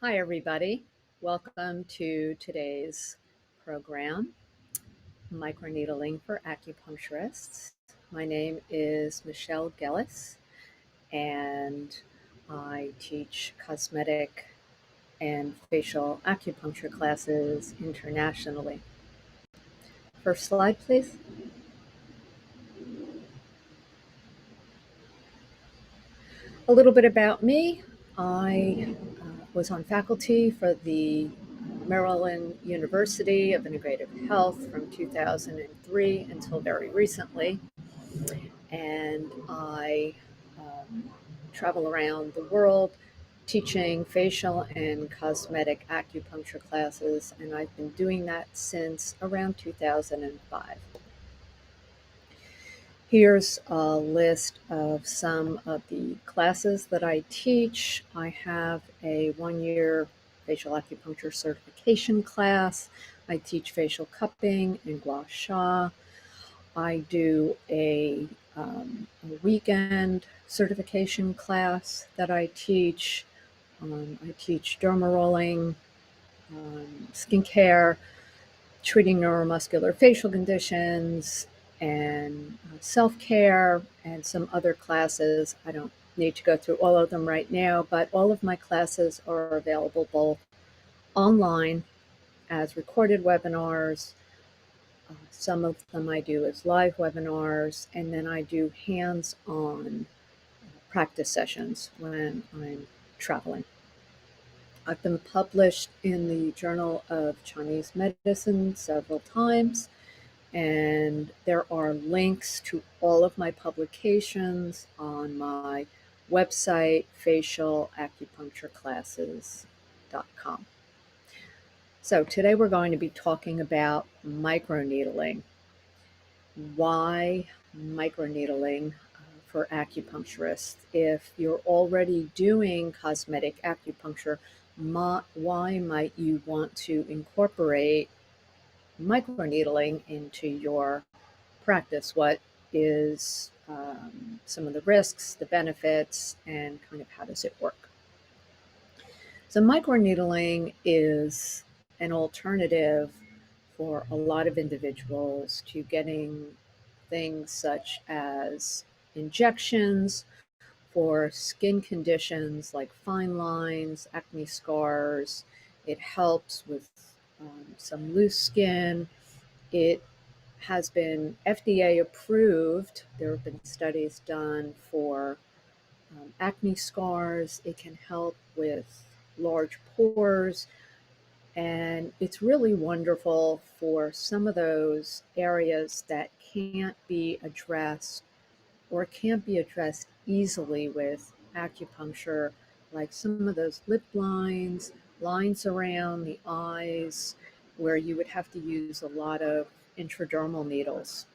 Hi, everybody. Welcome to today's program, Microneedling for Acupuncturists. My name is Michelle Gellis, and I teach cosmetic and facial acupuncture classes internationally. First slide, please. A little bit about me. I was on faculty for the Maryland University of Integrative Health from 2003 until very recently. And I travel around the world teaching facial and cosmetic acupuncture classes, and I've been doing that since around 2005. Here's a list of some of the classes that I teach. I have a 1-year facial acupuncture certification class. I teach facial cupping and gua sha. I do a weekend certification class that I teach. I teach derma rolling, skincare, treating neuromuscular facial conditions, and self-care, and some other classes. I don't need to go through all of them right now, but all of my classes are available both online as recorded webinars. Some of them I do as live webinars, and then I do hands-on practice sessions when I'm traveling. I've been published in the Journal of Chinese Medicine several times, and there are links to all of my publications on my website, facialacupunctureclasses.com. So today we're going to be talking about microneedling. Why microneedling for acupuncturists? If you're already doing cosmetic acupuncture, why might you want to incorporate microneedling into your practice? What is some of the risks, the benefits, and kind of how does it work? So microneedling is an alternative for a lot of individuals to getting things such as injections for skin conditions like fine lines, acne scars. It helps with some loose skin. It has been FDA approved. There have been studies done for acne scars. It can help with large pores. And it's really wonderful for some of those areas that can't be addressed or can't be addressed easily with acupuncture, like some of those lip lines, lines around the eyes, where you would have to use a lot of intradermal needles.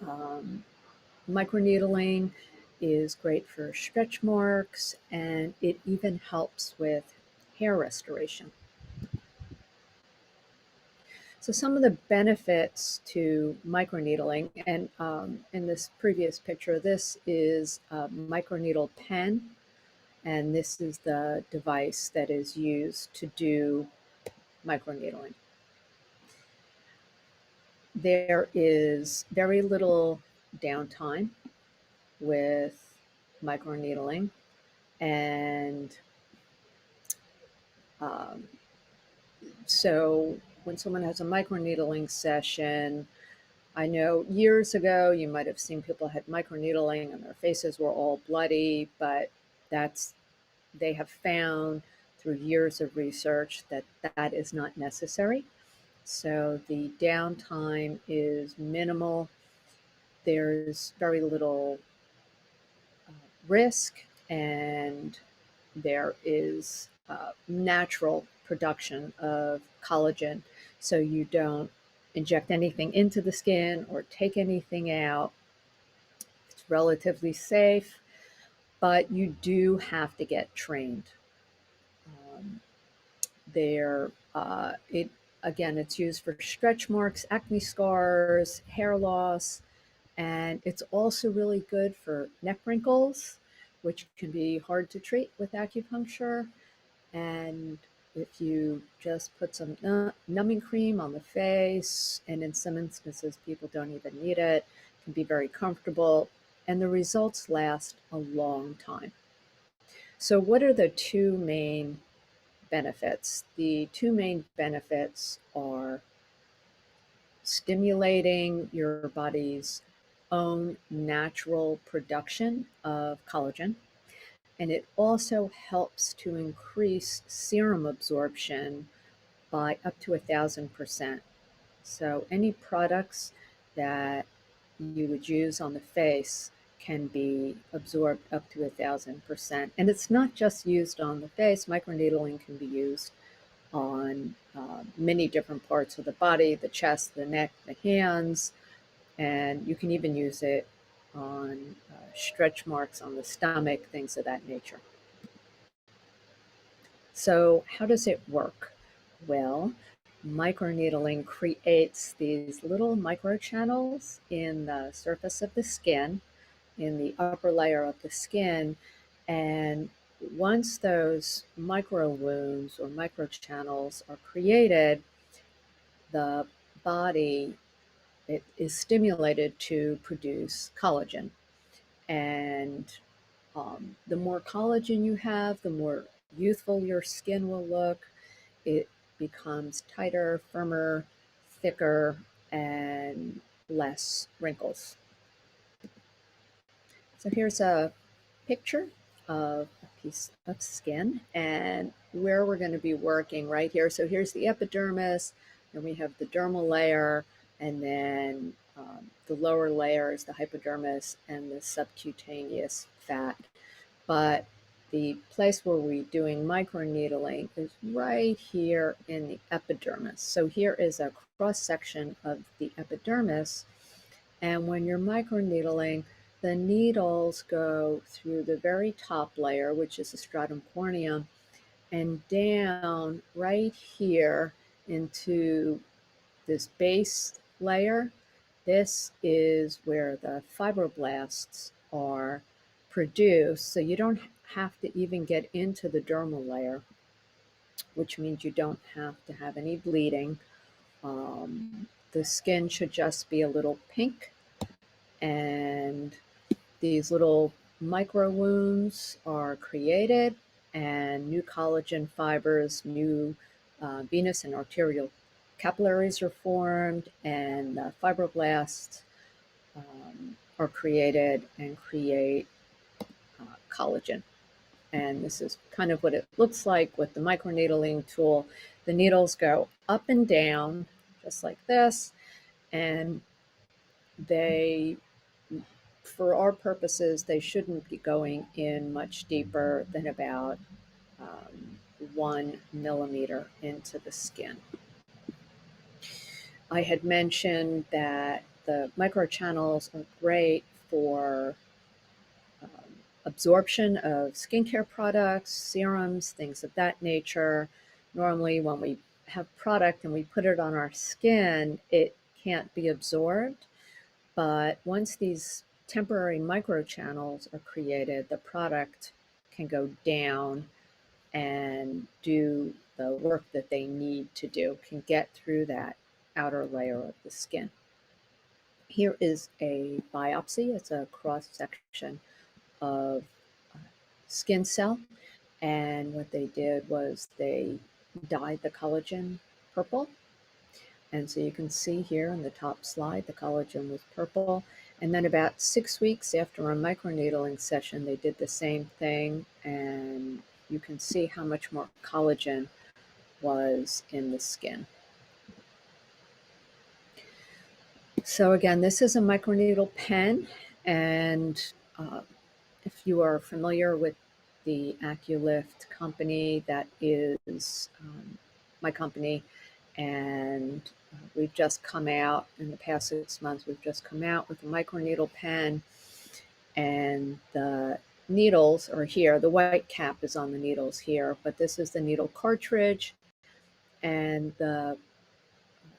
Um, Microneedling is great for stretch marks, and it even helps with hair restoration. So some of the benefits to microneedling, and in this previous picture, this is a microneedle pen, and this is the device that is used to do microneedling. There is very little downtime with microneedling, and um, so when someone has a microneedling session, I know years ago you might have seen people had microneedling and their faces were all bloody, but they have found through years of research that that is not necessary. So the downtime is minimal. There's very little uh, risk, and there is natural production of collagen. So you don't inject anything into the skin or take anything out. It's relatively safe, but you do have to get trained. Um, there, it again, it's used for stretch marks, acne scars, hair loss, and it's also really good for neck wrinkles, which can be hard to treat with acupuncture. And if you just put some numbing cream on the face, and in some instances, people don't even need it, it can be very comfortable, and the results last a long time. So, what are the two main benefits? The two main benefits are stimulating your body's own natural production of collagen, and it also helps to increase serum absorption by up to 1,000%. So any products that you would use on the face can be absorbed up to 1,000%. And it's not just used on the face. Microneedling can be used on many different parts of the body, the chest, the neck, the hands, and you can even use it on stretch marks on the stomach, things of that nature. So how does it work? Well, microneedling creates these little microchannels in the surface of the skin, in the upper layer of the skin, and once those micro wounds or microchannels are created, the body it is stimulated to produce collagen. And the more collagen you have, the more youthful your skin will look. It becomes tighter, firmer, thicker, and less wrinkles. So here's a picture of a piece of skin and where we're going to be working right here. So here's the epidermis, and we have the dermal layer, and then the lower layer is the hypodermis and the subcutaneous fat. But the place where we're doing microneedling is right here in the epidermis. So here is a cross section of the epidermis, and when you're microneedling, the needles go through the very top layer, which is the stratum corneum, and down right here into this base layer. This is where the fibroblasts are produced. So you don't have to even get into the dermal layer, which means you don't have to have any bleeding. The skin should just be a little pink, and these little micro wounds are created, and new collagen fibers, new venous and arterial capillaries are formed, and fibroblasts are created and create collagen. And this is kind of what it looks like with the microneedling tool. The needles go up and down just like this, and they, for our purposes, they shouldn't be going in much deeper than about 1 millimeter into the skin. I had mentioned that the microchannels are great for absorption of skincare products, serums, things of that nature. Normally, when we have product and we put it on our skin, it can't be absorbed. But once these temporary microchannels are created, the product can go down and do the work that they need to do, can get through that outer layer of the skin. Here is a biopsy. It's a cross section of skin cell, and what they did was they dyed the collagen purple. And so you can see here in the top slide, the collagen was purple. And then about 6 weeks after a microneedling session, they did the same thing, and you can see how much more collagen was in the skin. So again, this is a microneedle pen, and if you are familiar with the AccuLift company, that is my company, and we've just come out in the past 6 months, we've just come out with a microneedle pen, and the needles are here. The white cap is on the needles here, but this is the needle cartridge, and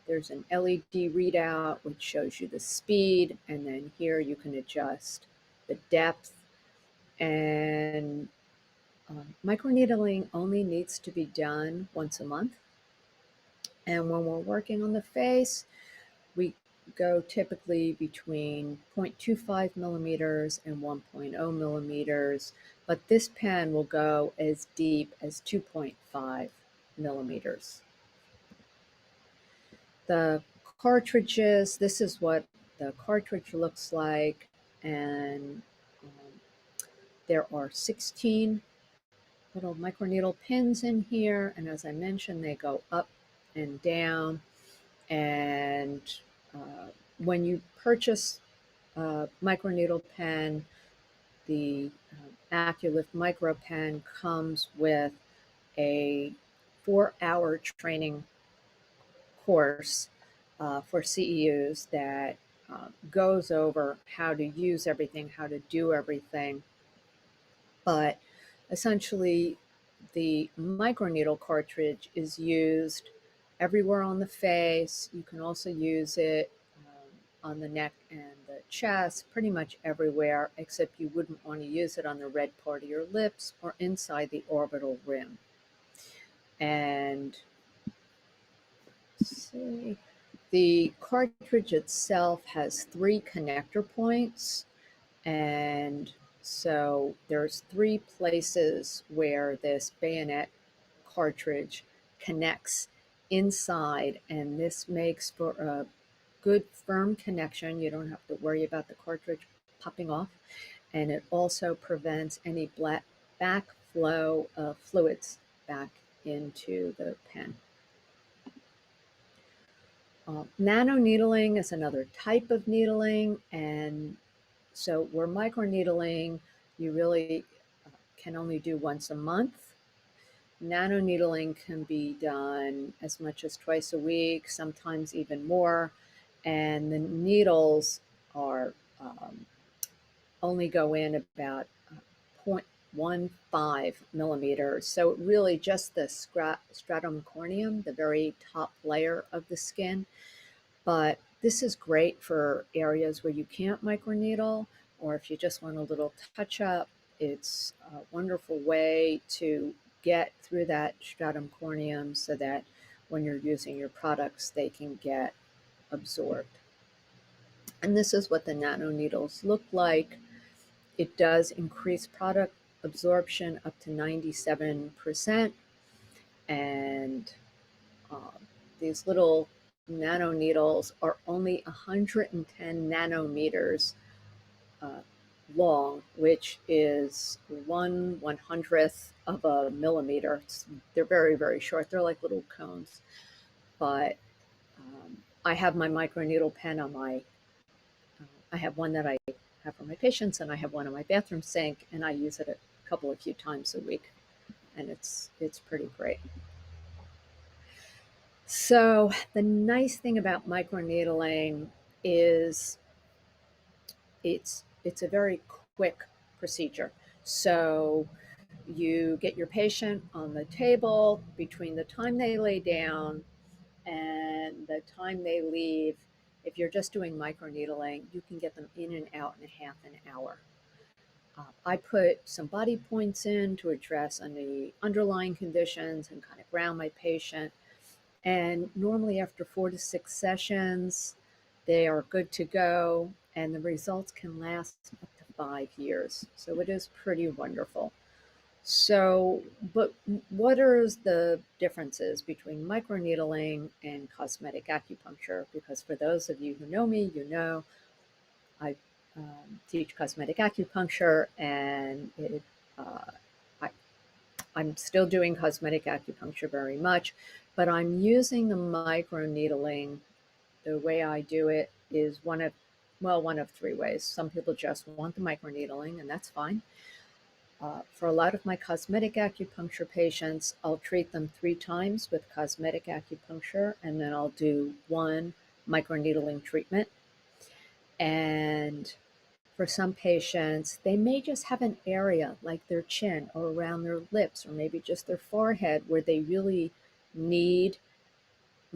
there's an LED readout which shows you the speed, and then here you can adjust the depth, and Microneedling only needs to be done once a month. And when we're working on the face, we go typically between 0.25 millimeters and 1.0 millimeters, but this pen will go as deep as 2.5 millimeters. The cartridges, this is what the cartridge looks like, and there are 16 little microneedle pins in here, and as I mentioned, they go up and down. And when you purchase a microneedle pen, the AccuLift Micro Pen comes with a 4-hour training course for CEUs that goes over how to use everything, how to do everything. But essentially, the microneedle cartridge is used everywhere on the face. You can also use it on the neck and the chest, pretty much everywhere, except you wouldn't want to use it on the red part of your lips or inside the orbital rim. And let's see, the cartridge itself has 3 connector points, and so there's 3 places where this bayonet cartridge connects inside, and this makes for a good firm connection. You don't have to worry about the cartridge popping off, and it also prevents any backflow of fluids back into the pen. Nano needling is another type of needling, and so where microneedling you really can only do once a month. Nano needling can be done as much as twice a week, sometimes even more, and the needles are only go in about 0.15 millimeters. So really just the stratum corneum, the very top layer of the skin. But this is great for areas where you can't microneedle, or if you just want a little touch up. It's a wonderful way to get through that stratum corneum so that when you're using your products, they can get absorbed. And this is what the nano needles look like. It does increase product absorption up to 97%. And these little nano needles are only 110 nanometers long, which is 1/100th of a millimeter. They're very, very short. They're like little cones. But I have my microneedle pen on my, I have one that I have for my patients, and I have one on my bathroom sink, and I use it a few times a week, and it's pretty great. So the nice thing about microneedling is it's a very quick procedure. So you get your patient on the table. Between the time they lay down and the time they leave, if you're just doing microneedling, you can get them in and out in half an hour. I put some body points in to address any underlying conditions and kind of ground my patient. And normally after 4 to 6 sessions, they are good to go, and the results can last up to 5 years. So it is pretty wonderful. So, but what are the differences between microneedling and cosmetic acupuncture? Because for those of you who know me, you know I teach cosmetic acupuncture, and I'm still doing cosmetic acupuncture very much, but I'm using the microneedling. The way I do it is one of 3 ways. Some people just want the microneedling, and that's fine. For a lot of my cosmetic acupuncture patients, I'll treat them 3 times with cosmetic acupuncture, and then I'll do 1 microneedling treatment. And for some patients, they may just have an area like their chin or around their lips or maybe just their forehead where they really need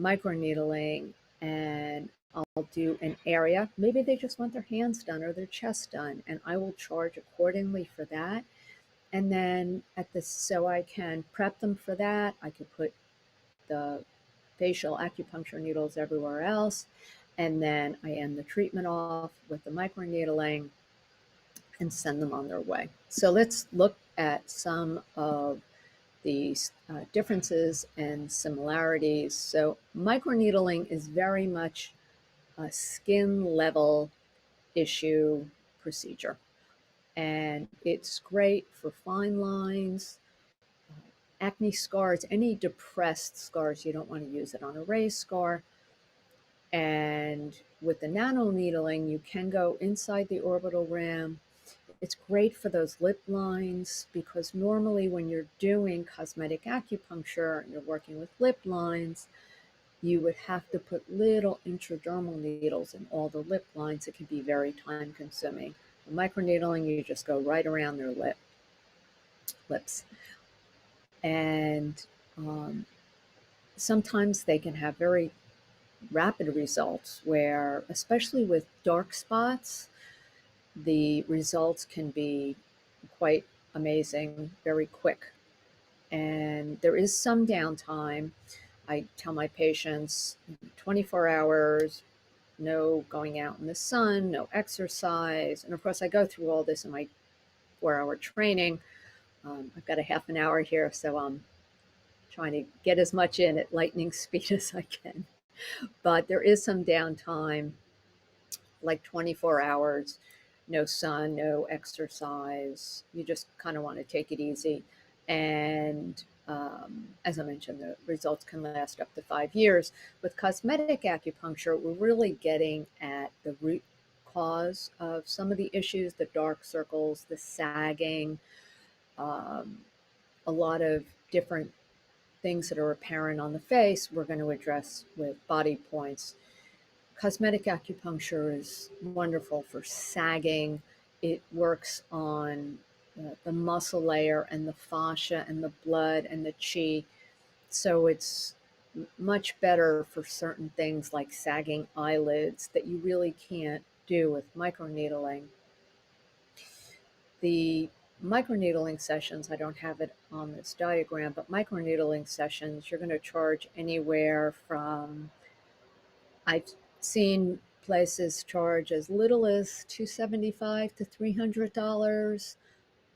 microneedling, and I'll do an area. Maybe they just want their hands done or their chest done, and I will charge accordingly for that. And then so I can prep them for that. I could put the facial acupuncture needles everywhere else. And then I end the treatment off with the microneedling and send them on their way. So let's look at some of these differences and similarities. So microneedling is very much a skin level issue procedure. And it's great for fine lines, acne scars, any depressed scars. You don't want to use it on a raised scar. And with the nano needling, you can go inside the orbital rim. It's great for those lip lines because normally when you're doing cosmetic acupuncture and you're working with lip lines, you would have to put little intradermal needles in all the lip lines. It can be very time consuming. The microneedling, you just go right around their lips. And sometimes they can have very rapid results where, especially with dark spots, the results can be quite amazing very quick. And there is some downtime. I tell my patients 24 hours, no going out in the sun, no exercise. And of course, I go through all this in my 4-hour training. I've got a half an hour here, so I'm trying to get as much in at lightning speed as I can. But there is some downtime, like 24 hours, no sun, no exercise. You just kind of want to take it easy. And as I mentioned, the results can last up to 5 years. With cosmetic acupuncture, we're really getting at the root cause of some of the issues, the dark circles, the sagging, um, a lot of different things that are apparent on the face, we're going to address with body points. Cosmetic acupuncture is wonderful for sagging. It works on the muscle layer and the fascia and the blood and the chi. So it's much better for certain things like sagging eyelids that you really can't do with microneedling. The microneedling sessions, I don't have it on this diagram, but microneedling sessions, you're going to charge anywhere from, I've seen places charge as little as $275 to $300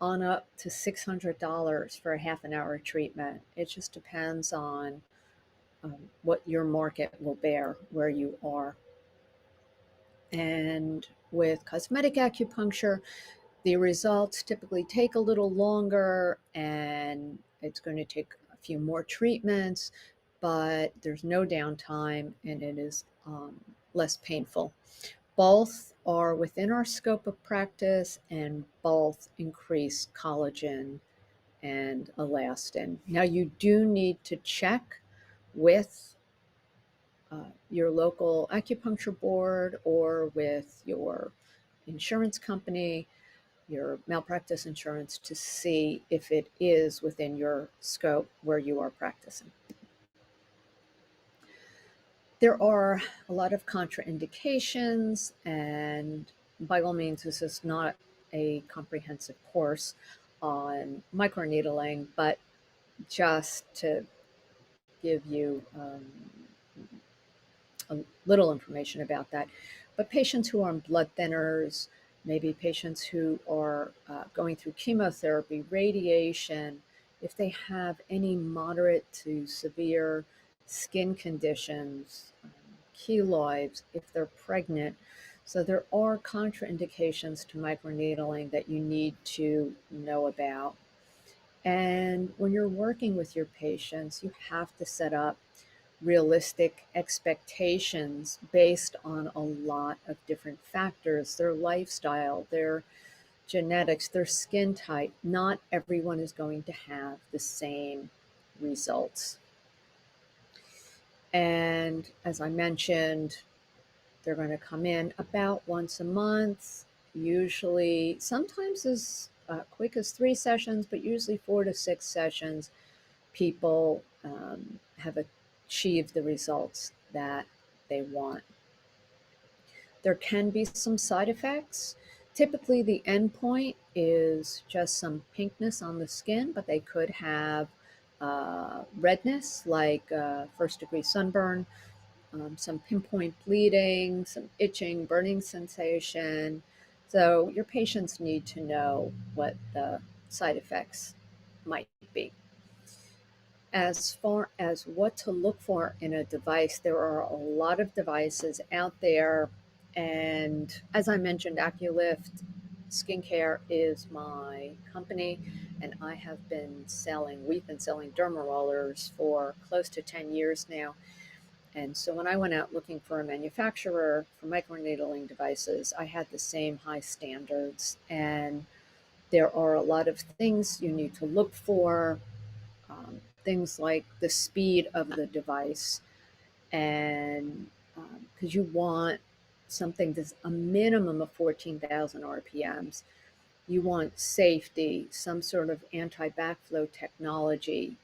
on up to $600 for a half an hour treatment. It just depends on what your market will bear where you are. And with cosmetic acupuncture, the results typically take a little longer and it's going to take a few more treatments, but there's no downtime and it is less painful. Both are within our scope of practice and both increase collagen and elastin. Now, you do need to check with your local acupuncture board or with your insurance company, your malpractice insurance, to see if it is within your scope where you are practicing. There are a lot of contraindications, and by all means, this is not a comprehensive course on microneedling, but just to give you a little information about that. But patients who are on blood thinners, maybe patients who are going through chemotherapy, radiation, if they have any moderate to severe skin conditions, keloids, if they're pregnant. So there are contraindications to microneedling that you need to know about. And when you're working with your patients, you have to set up realistic expectations based on a lot of different factors, their lifestyle, their genetics, their skin type. Not everyone is going to have the same results. And as I mentioned, they're going to come in about once a month, usually, sometimes as quick as 3 sessions, but usually 4 to 6 sessions. People have achieved the results that they want. There can be some side effects. Typically, the endpoint is just some pinkness on the skin, but they could have redness, like first degree sunburn, some pinpoint bleeding, some itching, burning sensation. So, your patients need to know what the side effects might be. As far as what to look for in a device, there are a lot of devices out there. And as I mentioned, AccuLift Skincare is my company, and we've been selling derma rollers for close to 10 years now. And so when I went out looking for a manufacturer for microneedling devices, I had the same high standards. And there are a lot of things you need to look for, things like the speed of the device, and because you want something that's a minimum of 14,000 RPMs. You want safety, some sort of anti backflow technology,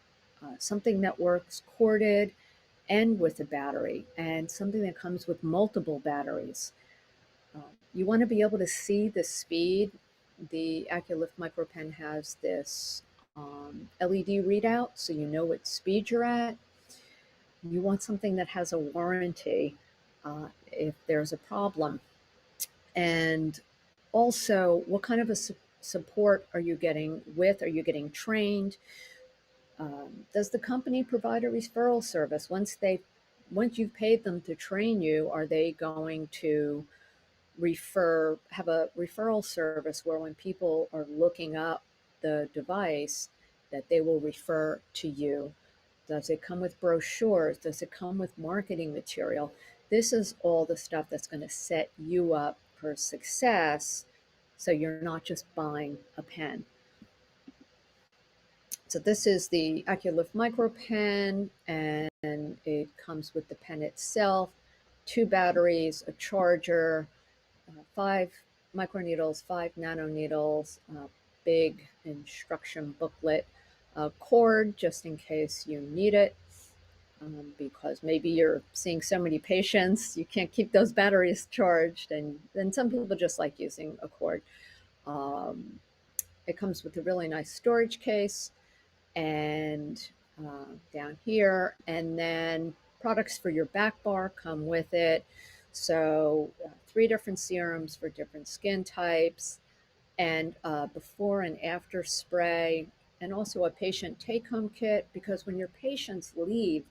something that works corded and with a battery, and something that comes with multiple batteries. You want to be able to see the speed. The AccuLift MicroPen has this LED readout, so you know what speed you're at. You want something that has a warranty if there's a problem. And also, what kind of a support are you getting with? Are you getting trained? Does the company provide a referral service? Once you've paid them to train you, are they going to have a referral service where when people are looking up the device, that they will refer to you? Does it come with brochures? Does it come with marketing material? This is all the stuff that's going to set you up for success, so you're not just buying a pen. So this is the AccuLift Micro Pen, and it comes with the pen itself, 2 batteries, a charger, 5 microneedles, 5 nanoneedles, big instruction booklet, a cord just in case you need it, because maybe you're seeing so many patients, you can't keep those batteries charged, and then some people just like using a cord. Um, it comes with a really nice storage case, and down here, and then products for your back bar come with it. So 3 different serums for different skin types, and before and after spray, and also a patient take-home kit, because when your patients leave,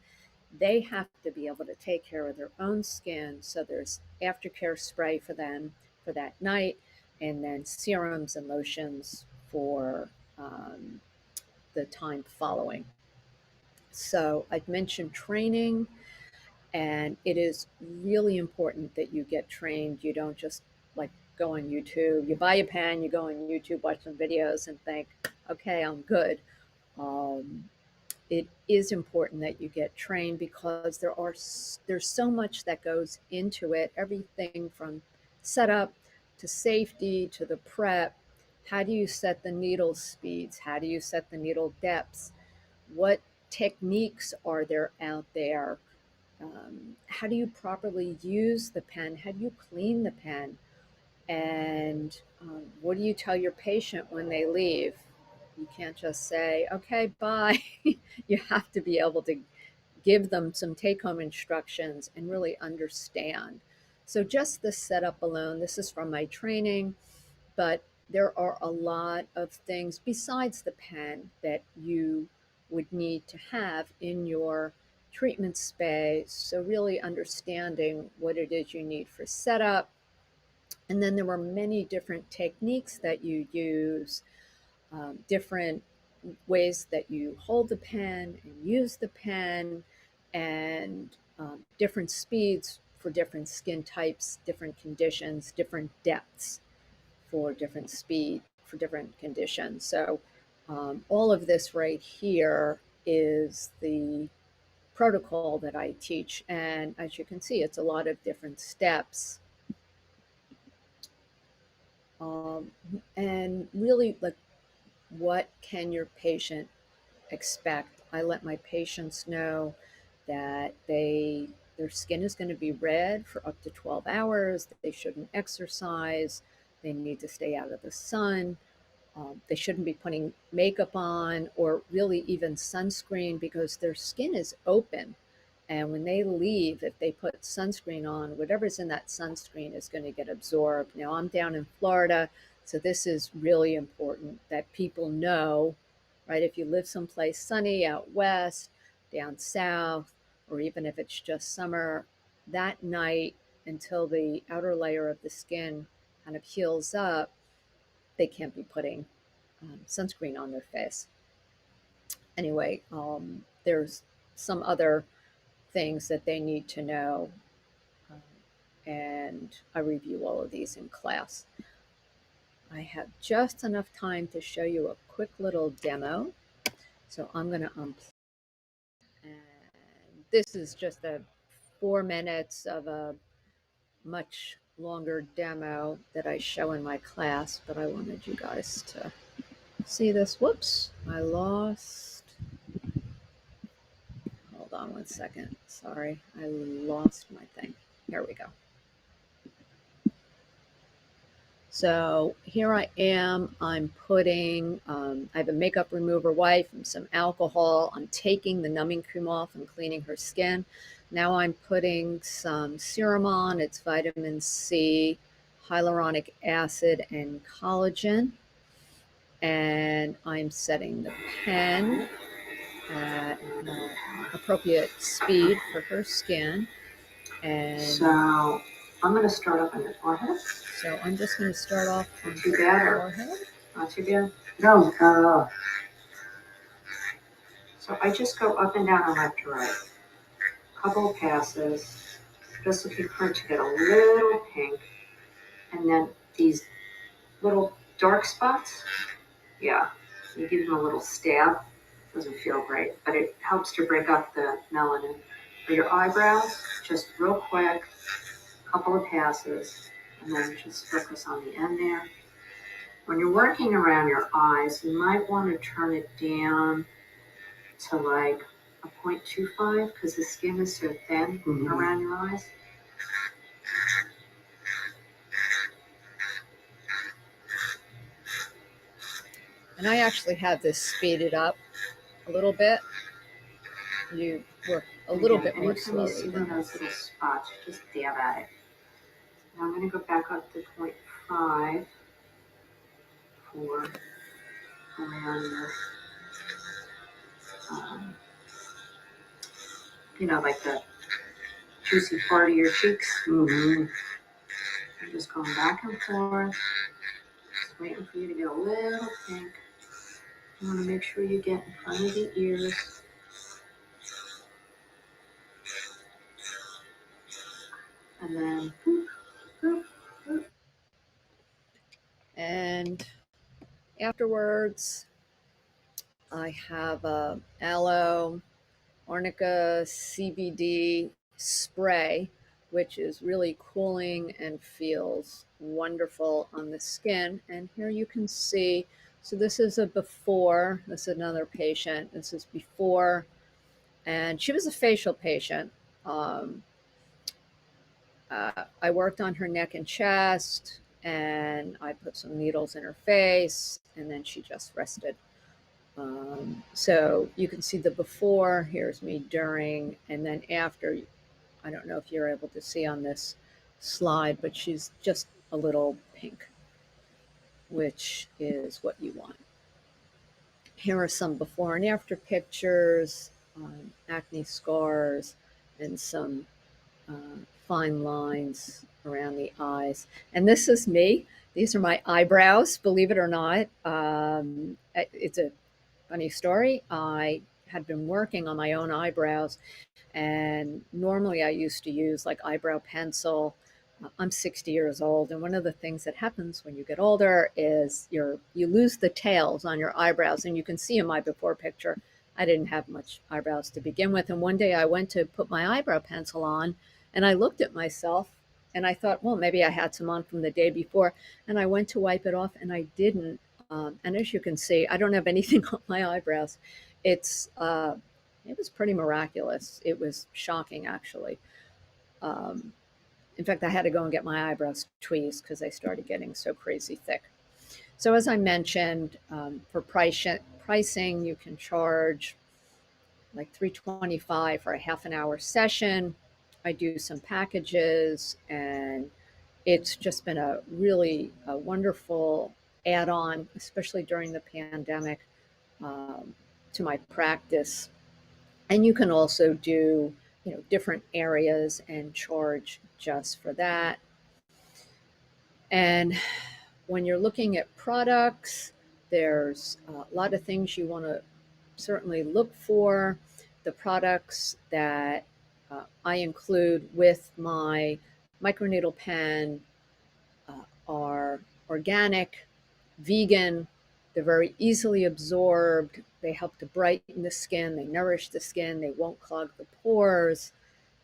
they have to be able to take care of their own skin. So there's aftercare spray for them for that night, and then serums and lotions for the time following. So I've mentioned training, and it is really important that you get trained. You don't just like go on YouTube. You buy a pen, you go on YouTube, watch some videos, and think, okay, I'm good. Um, it is important that you get trained, because there's so much that goes into it. Everything from setup to safety to the prep. How do you set the needle speeds? How do you set the needle depths? What techniques are there out there? How do you properly use the pen? How do you clean the pen? And what do you tell your patient when they leave? You can't just say, okay, bye. You have to be able to give them some take home instructions and really understand. So, just the setup alone, this is from my training, but there are a lot of things besides the pen that you would need to have in your treatment space. So, really understanding what it is you need for setup. And then there were many different techniques that you use, different ways that you hold the pen and use the pen, and different speeds for different skin types, different conditions, different depths for different speed for different conditions. So all of this right here is the protocol that I teach. And as you can see, it's a lot of different steps. Um, and really, like, what can your patient expect? I let my patients know that their skin is going to be red for up to 12 hours, that they shouldn't exercise, They need to stay out of the sun. They shouldn't be putting makeup on or really even sunscreen because their skin is open. And when they leave, if they put sunscreen on, whatever's in that sunscreen is going to get absorbed. Now, I'm down in Florida, so this is really important that people know, right? If you live someplace sunny out west, down south, or even if it's just summer, that night until the outer layer of the skin kind of heals up, they can't be putting sunscreen on their face. Anyway, there's some other things that they need to know, um, and I review all of these in class. I have just enough time to show you a quick little demo, so I'm going to unplug. And this is just a 4 minutes of a much longer demo that I show in my class, but I wanted you guys to see this. Whoops, I lost. Hold on one second. Sorry, I lost my thing. Here we go. So here I am. I'm putting, I have a makeup remover wipe and some alcohol. I'm taking the numbing cream off and cleaning her skin. Now I'm putting some serum on. It's vitamin C, hyaluronic acid, and collagen. And I'm setting the pen at appropriate speed for her skin. And so I'm going to start off on the forehead. So I'm just going to start off on the forehead. Not too bad. No. So I just go up and down and left to right. Couple passes, just looking for it to get a little pink, and then these little dark spots. Yeah, you give them a little stab. Doesn't feel great, but it helps to break up the melanin. For your eyebrows, just real quick, couple of passes, and then just focus on the end there. When you're working around your eyes, you might want to turn it down to like a 0.25 because the skin is so thin around your eyes. And I actually have this speeded up a little bit. You work a little bit more slowly. You see those little spots, just dab at it. Now I'm going to go back up to 0.5 for around this, like the juicy part of your cheeks. I'm just going back and forth, just waiting for you to get a little pink. You want to make sure you get in front of the ears. And then, And afterwards, I have a aloe arnica CBD spray, which is really cooling and feels wonderful on the skin. And here you can see, so this is a before, this is another patient, this is before, and she was a facial patient. I worked on her neck and chest, and I put some needles in her face, and then she just rested. So you can see the before, here's me during, and then after. I don't know if you're able to see on this slide, but she's just a little pink, which is what you want. Here are some before and after pictures, acne scars, and some fine lines around the eyes. And this is me. These are my eyebrows, believe it or not. It's a funny story. I had been working on my own eyebrows, and normally I used to use like eyebrow pencil. I'm 60 years old, and one of the things that happens when you get older is you lose the tails on your eyebrows, and you can see in my before picture, I didn't have much eyebrows to begin with. And one day I went to put my eyebrow pencil on, and I looked at myself, and I thought, well, maybe I had some on from the day before, and I went to wipe it off, and I didn't. And as you can see, I don't have anything on my eyebrows. It was pretty miraculous. It was shocking, actually. In fact, I had to go and get my eyebrows tweezed because they started getting so crazy thick. So as I mentioned, for pricing, you can charge like $325 for a half an hour session. I do some packages, and it's just been a really wonderful add-on, especially during the pandemic, um, to my practice. And you can also do, different areas and charge just for that. And when you're looking at products, there's a lot of things you want to certainly look for. The products that I include with my microneedle pen are organic, vegan, they're very easily absorbed, they help to brighten the skin, they nourish the skin, they won't clog the pores,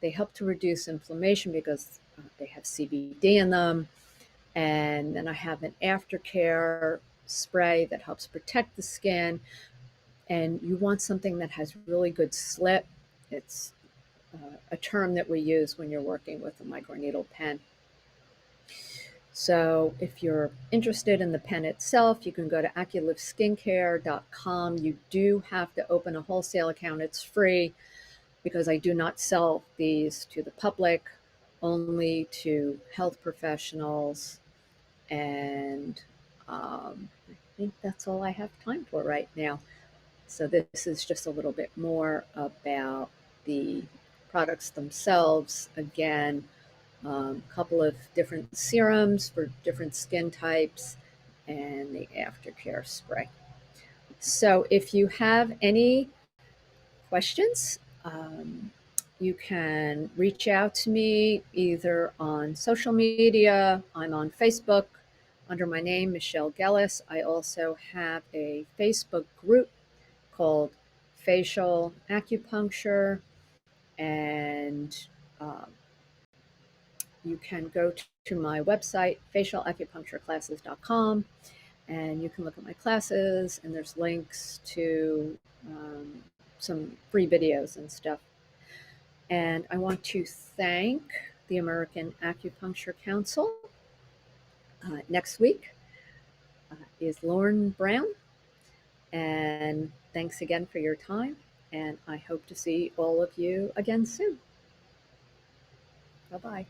they help to reduce inflammation because they have CBD in them. And then I have an aftercare spray that helps protect the skin. And you want something that has really good slip. It's a term that we use when you're working with a microneedle pen. So if you're interested in the pen itself, you can go to aculifskincare.com. You do have to open a wholesale account. It's free because I do not sell these to the public, only to health professionals. And I think that's all I have time for right now. So this is just a little bit more about the products themselves. Again, a couple of different serums for different skin types and the aftercare spray. So if you have any questions, you can reach out to me either on social media. I'm on Facebook under my name, Michelle Gellis. I also have a Facebook group called Facial Acupuncture, and um, you can go to my website, facialacupunctureclasses.com, and you can look at my classes, and there's links to some free videos and stuff. And I want to thank the American Acupuncture Council. Next week is Lauren Brown. And thanks again for your time. And I hope to see all of you again soon. Bye bye.